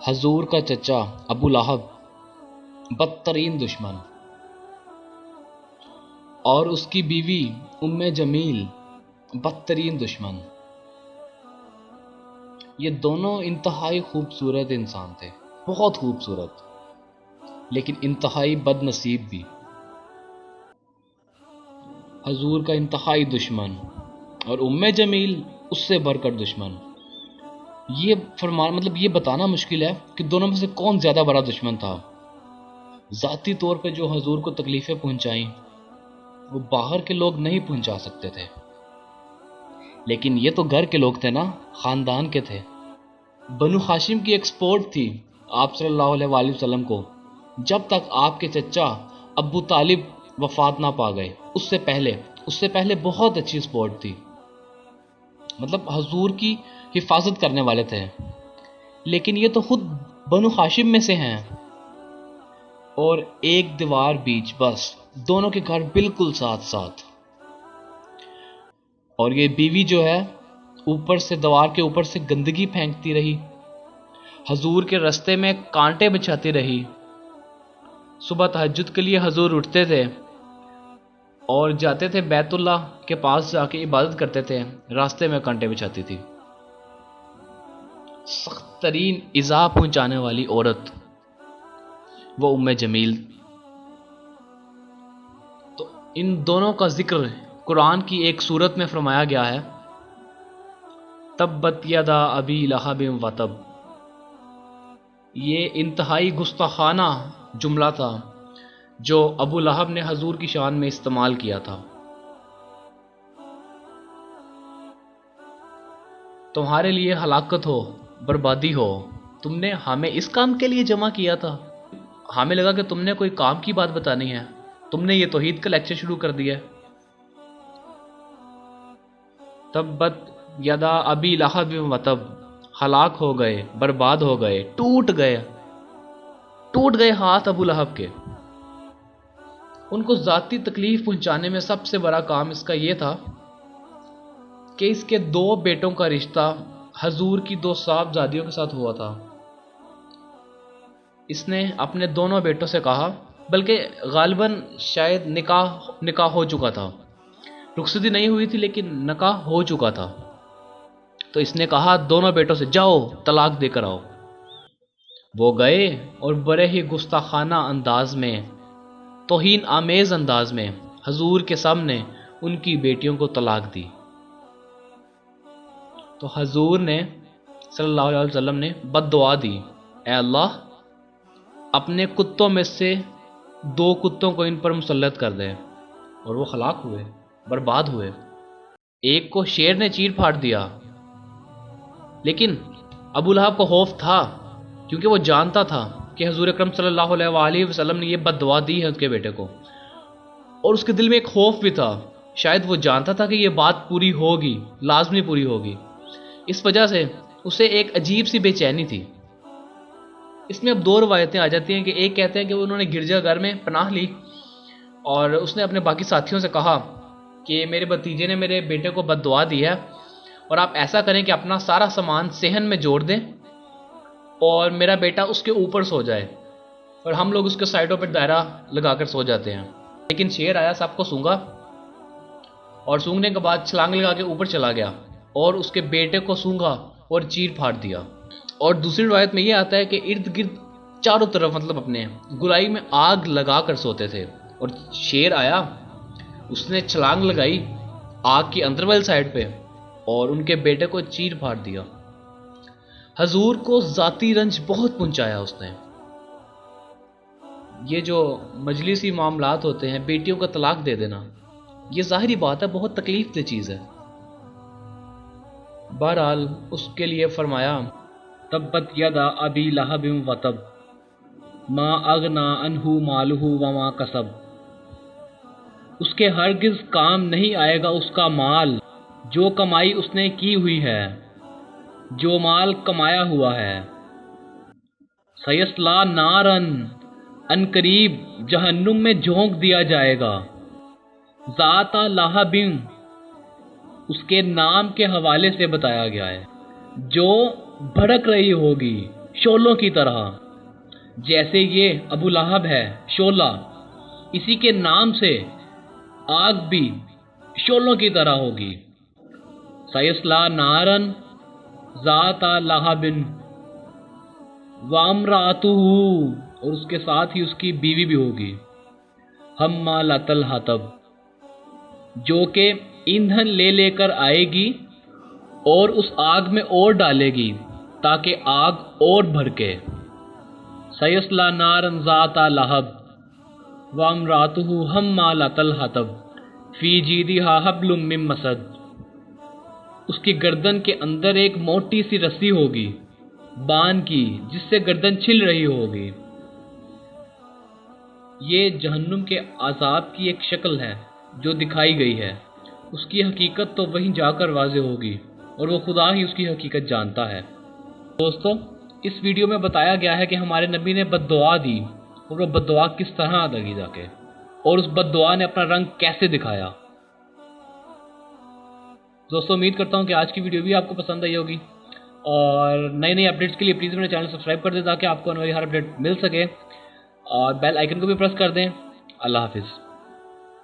حضور کا چچا ابو لہب بدترین دشمن، اور اس کی بیوی ام جمیل بدترین دشمن۔ یہ دونوں انتہائی خوبصورت انسان تھے، بہت خوبصورت، لیکن انتہائی بد نصیب بھی۔ حضور کا انتہائی دشمن اور ام جمیل اس سے بڑھ کر دشمن۔ یہ یہ بتانا مشکل ہے کہ دونوں میں سے کون زیادہ بڑا دشمن تھا۔ ذاتی طور پہ جو حضور کو تکلیفیں پہنچائیں وہ باہر کے لوگ نہیں پہنچا سکتے تھے، لیکن یہ تو گھر کے لوگ تھے نا، خاندان کے تھے۔ بنو ہاشم کی ایکسپورٹ تھی آپ صلی اللہ علیہ وآلہ وسلم کو، جب تک آپ کے چچا ابو طالب وفات نہ پا گئے۔ اس سے پہلے بہت اچھی سپورٹ تھی، حضور کی حفاظت کرنے والے تھے، لیکن یہ تو خود بنو ہاشم میں سے ہیں، اور ایک دیوار بیچ، بس دونوں کے گھر بالکل ساتھ ساتھ۔ اور یہ بیوی جو ہے اوپر سے دیوار کے اوپر سے گندگی پھینکتی رہی، حضور کے راستے میں کانٹے بچھاتی رہی۔ صبح تہجد کے لیے حضور اٹھتے تھے اور جاتے تھے بیت اللہ کے پاس، جا کے عبادت کرتے تھے، راستے میں کانٹے بچھاتی تھی۔ سخت ترین ایذا پہنچانے والی عورت وہ ام جمیل۔ تو ان دونوں کا ذکر قرآن کی ایک سورت میں فرمایا گیا ہے، تبت یدا ابی لہب وتب۔ یہ انتہائی گستاخانہ جملہ تھا جو ابو لہب نے حضور کی شان میں استعمال کیا تھا۔ تمہارے لیے ہلاکت ہو، بربادی ہو، تم نے ہمیں اس کام کے لیے جمع کیا تھا؟ ہمیں لگا کہ تم نے کوئی کام کی بات بتانی ہے، تم نے یہ توحید کا لیکچر شروع کر دیا۔ تبت یدا ابی لہب وتب، ہلاک ہو گئے، برباد ہو گئے، ٹوٹ گئے ہاتھ ابو لہب کے۔ ان کو ذاتی تکلیف پہنچانے میں سب سے بڑا کام اس کا یہ تھا کہ اس کے 2 بیٹوں کا رشتہ حضور کی 2 صاحبزادیوں کے ساتھ ہوا تھا۔ اس نے اپنے دونوں بیٹوں سے کہا، بلکہ غالباً شاید نکاح ہو چکا تھا، رخصتی نہیں ہوئی تھی لیکن نکاح ہو چکا تھا، تو اس نے کہا دونوں بیٹوں سے، جاؤ طلاق دے کر آؤ۔ وہ گئے اور بڑے ہی گستاخانہ انداز میں، توہین آمیز انداز میں حضور کے سامنے ان کی بیٹیوں کو طلاق دی۔ تو حضور نے صلی اللہ علیہ وسلم نے بد دعا دی، اے اللہ اپنے کتوں میں سے 2 کتوں کو ان پر مسلط کر دے، اور وہ ہلاک ہوئے، برباد ہوئے۔ ایک کو شیر نے چیر پھاڑ دیا، لیکن ابو لہب کو خوف تھا، کیونکہ وہ جانتا تھا کہ حضور اکرم صلی اللہ علیہ وآلہ وسلم نے یہ بد دعا دی ہے اس کے بیٹے کو، اور اس کے دل میں ایک خوف بھی تھا، شاید وہ جانتا تھا کہ یہ بات پوری ہوگی، لازمی پوری ہوگی، اس وجہ سے اسے ایک عجیب سی بے چینی تھی۔ اس میں اب 2 روایتیں آ جاتی ہیں کہ ایک کہتے ہیں کہ انہوں نے گرجا گھر میں پناہ لی اور اس نے اپنے باقی ساتھیوں سے کہا کہ میرے بھتیجے نے میرے بیٹے کو بد دعا دی ہے، اور آپ ایسا کریں کہ اپنا سارا سامان صحن میں جوڑ دیں اور میرا بیٹا اس کے اوپر سو جائے، اور ہم لوگ اس کے سائڈوں پہ دائرہ لگا کر سو جاتے ہیں۔ لیکن شیر آیا، سب کو سونگا، اور سونگنے کے بعد چھلانگ لگا کے اوپر چلا گیا اور اس کے بیٹے کو سونگا اور چیر پھاڑ دیا۔ اور دوسری روایت میں یہ آتا ہے کہ ارد گرد چاروں طرف اپنے گلائی میں آگ لگا کر سوتے تھے، اور شیر آیا، اس نے چھلانگ لگائی آگ کی اندر والی سائڈ پہ اور ان کے بیٹے کو چیر پھاڑ دیا۔ حضور کو ذاتی رنج بہت پہنچایا اس نے۔ یہ جو مجلسی معاملات ہوتے ہیں، بیٹیوں کا طلاق دے دینا، یہ ظاہری بات ہے بہت تکلیف دہ چیز ہے۔ بہرحال اس کے لیے فرمایا، تبت یدا ابی لہب وتب ما اغنا عنہ مالہ وما کسب۔ اس کے ہرگز کام نہیں آئے گا اس کا مال، جو کمائی اس نے کی ہوئی ہے، جو مال کمایا ہوا ہے۔ سیصلی نارن، ان قریب جہنم میں جھونک دیا جائے گا۔ ذات لہب، اس کے نام کے حوالے سے بتایا گیا ہے، جو بھڑک رہی ہوگی، شعلوں کی طرح، جیسے یہ ابو لہب ہے شعلہ، اسی کے نام سے آگ بھی شعلوں کی طرح ہوگی۔ سیصلی نارن ذات لہب وامرأتہ، اور اس کے ساتھ ہی اس کی بیوی بھی ہوگی، حمالۃ الحطب، جو کہ ایندھن لے لے کر آئے گی اور اس آگ میں اور ڈالے گی تاکہ آگ اور بھڑکے۔ سیصلی نارن ذات لہب وامرأتہ حمالۃ الحطب فی جیدہا حبل من مسد، اس کی گردن کے اندر ایک موٹی سی رسی ہوگی بان کی، جس سے گردن چھل رہی ہوگی۔ یہ جہنم کے عذاب کی ایک شکل ہے جو دکھائی گئی ہے، اس کی حقیقت تو وہیں جا کر واضح ہوگی، اور وہ خدا ہی اس کی حقیقت جانتا ہے۔ دوستو، اس ویڈیو میں بتایا گیا ہے کہ ہمارے نبی نے بد دعا دی، اور وہ بد دعا کس طرح ادا کی جا کے، اور اس بد دعا نے اپنا رنگ کیسے دکھایا۔ دوستو، امید کرتا ہوں کہ آج کی ویڈیو بھی آپ کو پسند آئی ہوگی، اور نئی نئی اپڈیٹس کے لیے پلیز میرے چینل سبسکرائب کر دیں تاکہ آپ کو آنے والی ہر اپڈیٹ مل سکے، اور بیل آئیکن کو بھی پریس کر دیں۔ اللہ حافظ۔